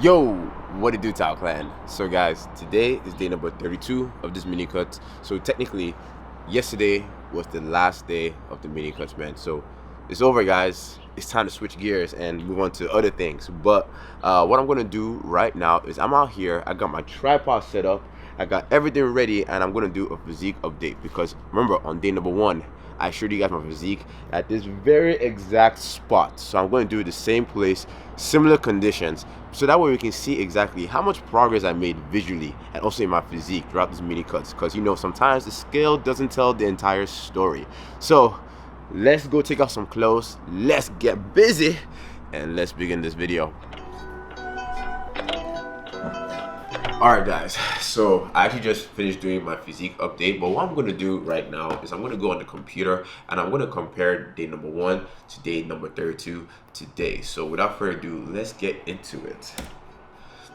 Yo, what it do, Tao Clan? So guys, today is day number 32 of this mini cut. So technically, yesterday was the last day of the mini cuts, man. So it's over, guys. It's time to switch gears and move on to other things. But what I'm gonna do right now is I'm out here. I got my tripod set up. I got everything ready, and I'm gonna do a physique update because remember, on day number 1, I showed you guys my physique at this very exact spot. So I'm going to do the same place, similar conditions, so that way we can see exactly how much progress I made visually and also in my physique throughout these mini cuts, because you know sometimes the scale doesn't tell the entire story. So let's go take off some clothes, let's get busy, and let's begin this video. Alright guys, so I actually just finished doing my physique update, but what I'm going to do right now is I'm going to go on the computer and I'm going to compare day number 1 to day number 32 today. So without further ado, let's get into it.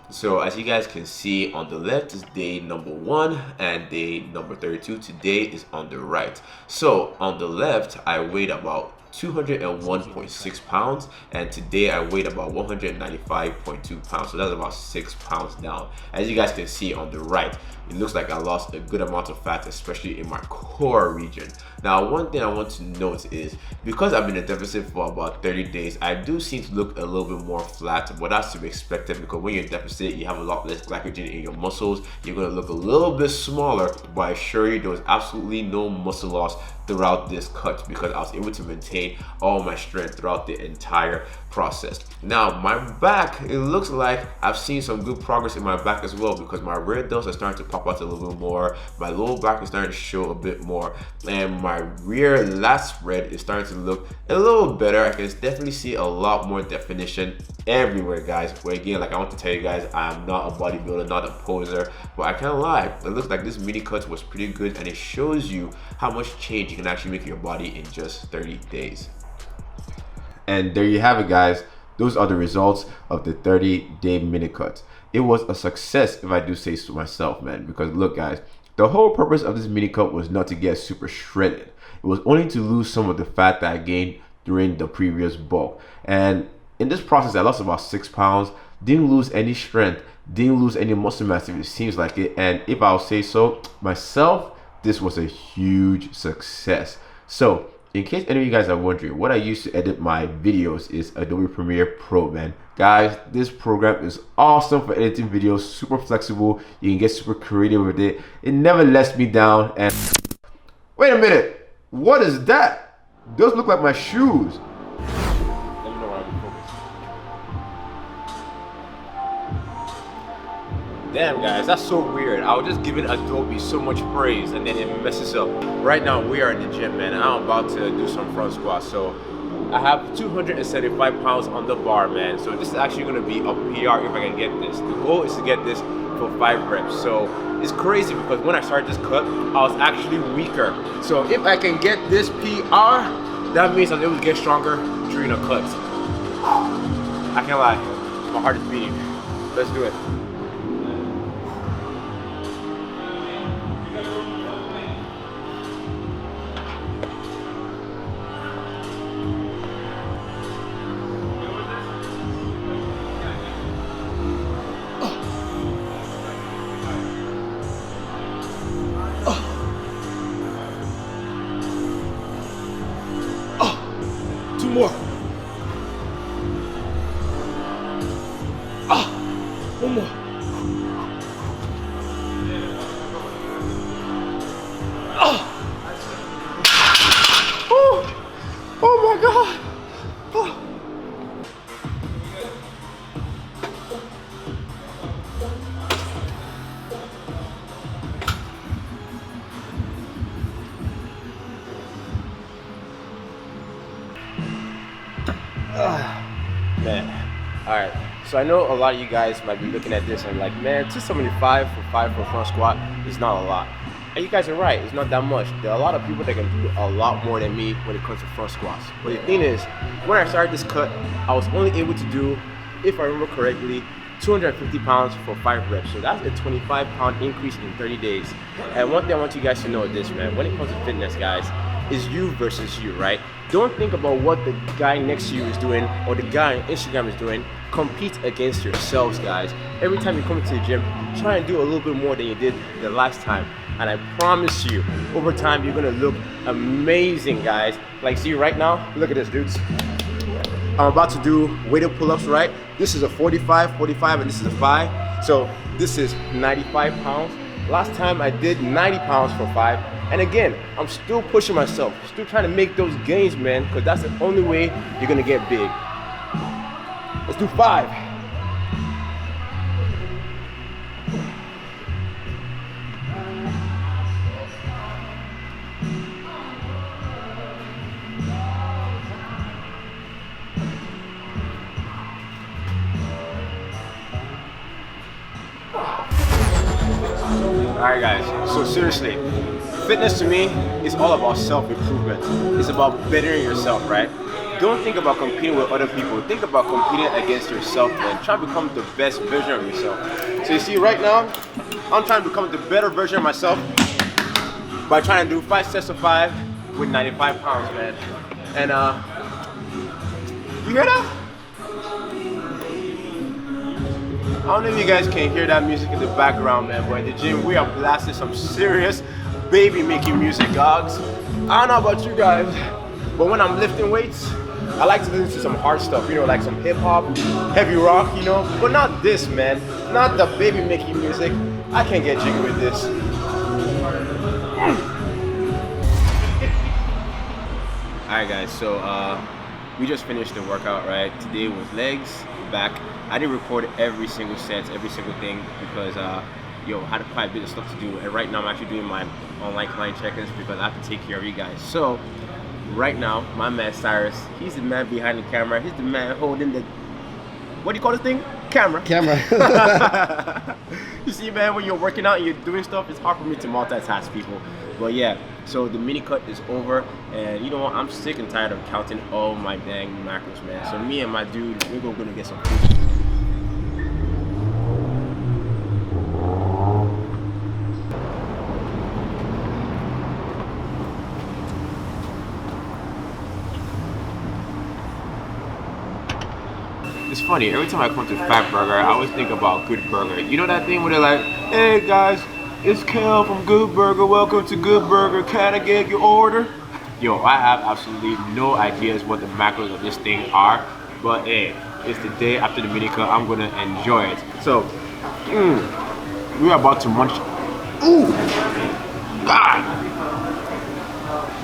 So as you guys can see, on the left is day number 1 and day number 32 today is on the right. So on the left, I weighed about 201.6 pounds, and today I weighed about 195.2 pounds, so that's about 6 pounds down. As you guys can see on the right, it looks like I lost a good amount of fat, especially in my core region. Now one thing I want to note is, because I've been in a deficit for about 30 days, I do seem to look a little bit more flat, but that's to be expected because when you're in deficit, you have a lot less glycogen in your muscles. You're going to look a little bit smaller, but I assure you there was absolutely no muscle loss throughout this cut because I was able to maintain all my strength throughout the entire process. Now my back, it looks like I've seen some good progress in my back as well, because my rear delts are starting to pop out a little bit more, my lower back is starting to show a bit more, and my rear lat spread is starting to look a little better. I can definitely see a lot more definition everywhere, guys. But again, like I want to tell you guys, I'm not a bodybuilder, not a poser, but I can't lie, it looks like this mini cut was pretty good, and it shows you how much change you can actually make in your body in just 30 days. And there you have it, guys. Those are the results of the 30-day mini cut. It was a success, if I do say so myself, man, because look guys, the whole purpose of this mini cut was not to get super shredded. It was only to lose some of the fat that I gained during the previous bulk. And in this process, I lost about 6 pounds, didn't lose any strength, didn't lose any muscle mass if it seems like it. And if I'll say so myself, this was a huge success. So in case any of you guys are wondering, what I use to edit my videos is Adobe Premiere Pro, man. Guys, this program is awesome for editing videos, super flexible. You can get super creative with it. It never lets me down. And wait a minute, what is that? Those look like my shoes. Damn guys, that's so weird. I was just giving Adobe so much praise and then it messes up. Right now we are in the gym, man, and I'm about to do some front squats. So I have 275 pounds on the bar, man. So this is actually gonna be a PR if I can get this. The goal is to get this for 5 reps. So it's crazy because when I started this cut, I was actually weaker. So if I can get this PR, that means I'm able to get stronger during a cut. I can't lie, my heart is beating. Let's do it. More. One more. Oh my God. Man, all right, so I know a lot of you guys might be looking at this and like, man, 275 for 5 for front squat is not a lot. And you guys are right, it's not that much. There are a lot of people that can do a lot more than me when it comes to front squats. But the thing is, when I started this cut, I was only able to do, if I remember correctly, 250 pounds for 5 reps. So that's a 25-pound increase in 30 days. And one thing I want you guys to know is this, man, when it comes to fitness, guys, is you versus you, right? Don't think about what the guy next to you is doing or the guy on Instagram is doing. Compete against yourselves, guys. Every time you come to the gym, try and do a little bit more than you did the last time. And I promise you, over time, you're gonna look amazing, guys. Like, see right now, look at this, dudes. I'm about to do weighted pull-ups, right? This is a 45, and this is a 5. So this is 95 pounds. Last time I did 90 pounds for 5. And again, I'm still pushing myself, still trying to make those gains, man, because that's the only way you're gonna get big. Let's do 5. Alright guys, so seriously, fitness to me is all about self-improvement. It's about bettering yourself, right? Don't think about competing with other people. Think about competing against yourself, man. Try to become the best version of yourself. So you see right now, I'm trying to become the better version of myself by trying to do 5 sets of 5 with 95 pounds, man. And you hear that? I don't know if you guys can hear that music in the background, man, but in the gym we are blasting some serious baby making music, dogs. I don't know about you guys, but when I'm lifting weights, I like to listen to some hard stuff, you know, like some hip hop, heavy rock, you know, but not this, man. Not the baby making music. I can't get jiggy with this. Alright guys, so we just finished the workout, right? Today was legs, back. I didn't record every single set, every single thing because I had quite a bit of stuff to do. And right now I'm actually doing my online client check-ins because I have to take care of you guys. So right now, my man Cyrus, he's the man behind the camera. He's the man holding the, what do you call this thing? Camera. You see, man, when you're working out and you're doing stuff, it's hard for me to multitask, people. But yeah, so the mini cut is over, and you know what? I'm sick and tired of counting all my dang macros, man. So me and my dude, we're gonna get some food. It's funny, every time I come to Fat Burger, I always think about Good Burger. You know that thing where they're like, hey guys, it's Kel from Good Burger, welcome to Good Burger, can I get your order? Yo, I have absolutely no ideas what the macros of this thing are, but hey, it's the day after the mini cut, I'm gonna enjoy it. So, we're about to munch. Ooh! God!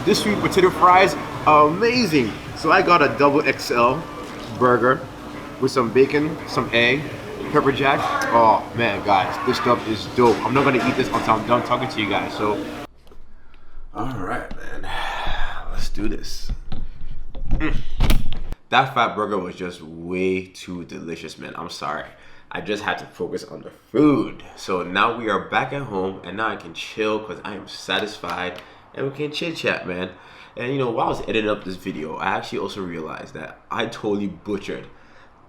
This sweet potato fries are amazing. So I got a double XL burger with some bacon, some egg, pepper jack. Oh man, guys, this stuff is dope. I'm not gonna eat this until I'm done talking to you guys. So, all right, man, let's do this. That Fat Burger was just way too delicious, man. I'm sorry. I just had to focus on the food. So now we are back at home, and now I can chill because I am satisfied, and we can chit chat, man. And you know, while I was editing up this video, I actually also realized that I totally butchered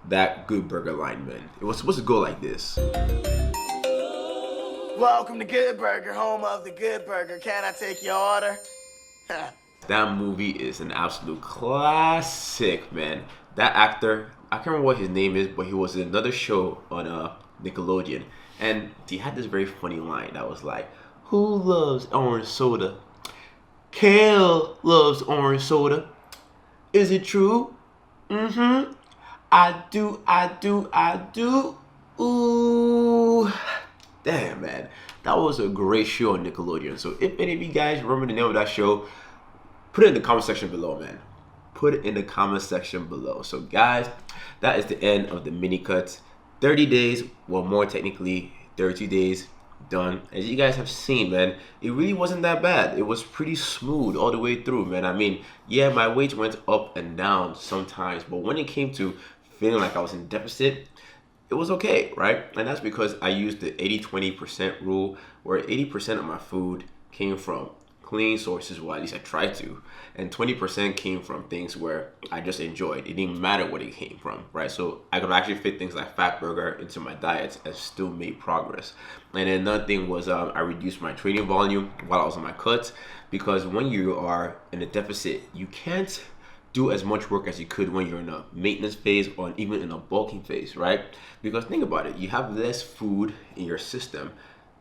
that Good Burger line, man. It was supposed to go like this. Welcome to Good Burger, home of the Good Burger. Can I take your order? That movie is an absolute classic, man. That actor, I can't remember what his name is, but he was in another show on Nickelodeon, and he had this very funny line that was like, "Who loves orange soda? Kel loves orange soda. Is it true? Mm-hmm. I do. Ooh." Damn, man. That was a great show on Nickelodeon. So if any of you guys remember the name of that show, put it in the comment section below, man. Put it in the comment section below. So guys, that is the end of the mini cut. 30 days, well, more technically 32 days done. As you guys have seen, man, it really wasn't that bad. It was pretty smooth all the way through, man. I mean, yeah, my weight went up and down sometimes, but when it came to feeling like I was in deficit, it was okay, right? And that's because I used the 80-20% rule, where 80% of my food came from clean sources. Well, at least I tried to. And 20% came from things where I just enjoyed. It didn't matter what it came from, right? So I could actually fit things like fat burger into my diet and still make progress. And then another thing was I reduced my training volume while I was on my cuts, because when you are in a deficit, you can't do as much work as you could when you're in a maintenance phase or even in a bulking phase, right? Because think about it, you have less food in your system.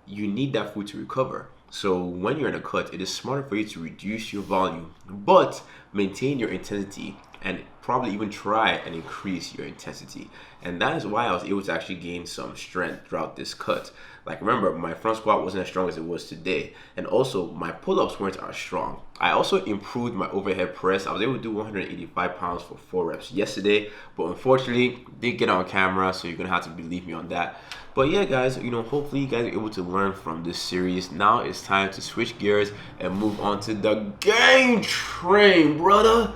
You need that food to recover. So when you're in a cut, it is smarter for you to reduce your volume, but maintain your intensity and probably even try and increase your intensity. And that is why I was able to actually gain some strength throughout this cut. Like, remember, my front squat wasn't as strong as it was today. And also my pull-ups weren't as strong. I also improved my overhead press. I was able to do 185 pounds for 4 reps yesterday, but unfortunately didn't get on camera, so you're gonna have to believe me on that. But yeah, guys, hopefully you guys are able to learn from this series. Now it's time to switch gears and move on to the game train, brother.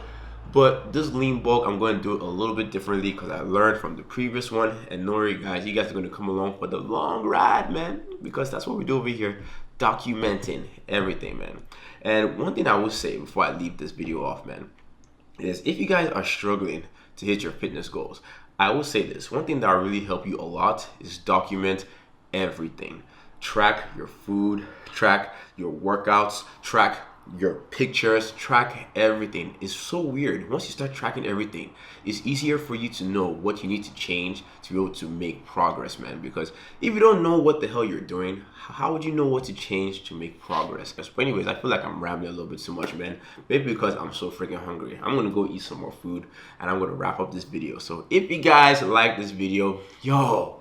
But this lean bulk, I'm going to do it a little bit differently because I learned from the previous one. And don't worry, guys, you guys are going to come along for the long ride, man, because that's what we do over here, documenting everything, man. And one thing I will say before I leave this video off, man, is if you guys are struggling to hit your fitness goals, I will say this. One thing that will really help you a lot is document everything. Track your food, track your workouts, track your pictures, track everything. It's so weird. Once you start tracking everything, it's easier for you to know what you need to change to be able to make progress, man. Because if you don't know what the hell you're doing, how would you know what to change to make progress? But anyways, I feel like I'm rambling a little bit too much, man. Maybe because I'm so freaking hungry. I'm gonna go eat some more food and I'm gonna wrap up this video. So if you guys like this video, yo,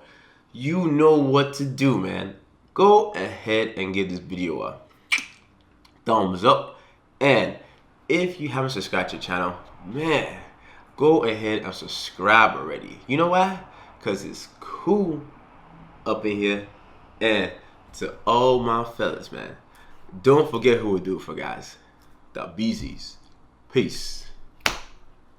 you know what to do, man. Go ahead and give this video a thumbs up, and if you haven't subscribed to the channel, man, go ahead and subscribe already. You know why? Because it's cool up in here. And to all my fellas, man, don't forget who we do it for, guys. The BZs. Peace.